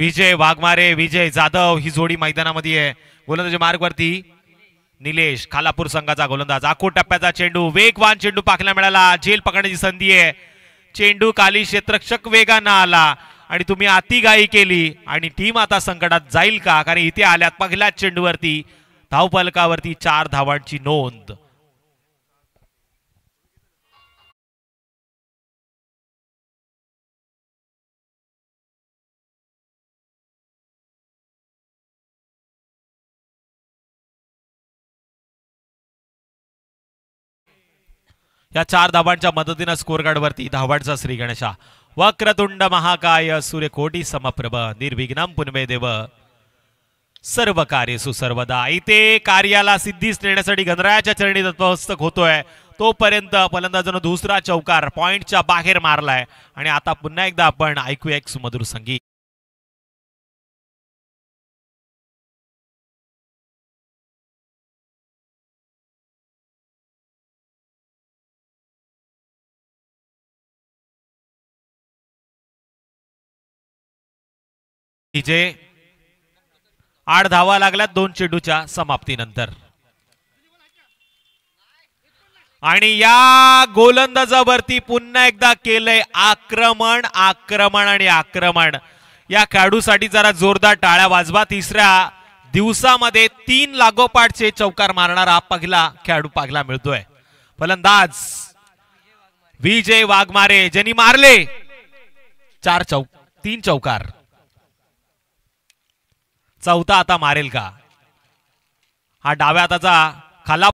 विजय वाघमारे विजय जाधव ही जोडी मैदानामध्ये आहे. गोलंदाजी मार्गवरती निलेश खालापूर संघाचा गोलंदाज. आखूड टप्प्याचा चेंडू वेगवान चेंडू पाहायला मिळाला. झेल पकडण्याची संधी आहे. चेंडू खाली क्षेत्ररक्षक वेगानं आला आणि तुम्ही अतिघाई केली आणि टीम आता संकटात जाईल का, कारण इथे आल्यात पहिल्याच चेंडूवरती धावफलकावरती 4 धावांची नोंद. या 4 धावांच्या मदतीनं स्कोर कार्डवरती धावांचा श्री गणेशा. वक्रतुंड महाकाय सूर्यकोटी समप्रभ निर्विघ्नं पुनमे देव सर्व कार्येषु सर्वदा. इथे कार्याला सिद्धीस नेण्यासाठी गणरायाच्या चरणी नतमस्तक होतोय. तोपर्यंत फलंदाजानं दुसरा चौकार पॉइंटच्या बाहेर मारलाय आणि आता पुन्हा एकदा आपण ऐकूया एक सुमधुर संगीत. जे 8 धावा लागल्यात 2 चेंडूच्या समाप्तीनंतर आणि या गोलंदाजावरती पुन्हा एकदा केलंय आक्रमण आक्रमण आणि आक्रमण. या खेळाडूसाठी जरा जोरदार टाळ्या वाजवा. तिसऱ्या दिवसामध्ये 3 लागोपाठचे चौकार मारणारा पहिला खेळाडू पाहायला मिळतोय. फलंदाज विजय वाघमारे ज्यांनी मारले 3 चौकार. चौथा आता मारेल का? हा डाव्या हाताचा खाला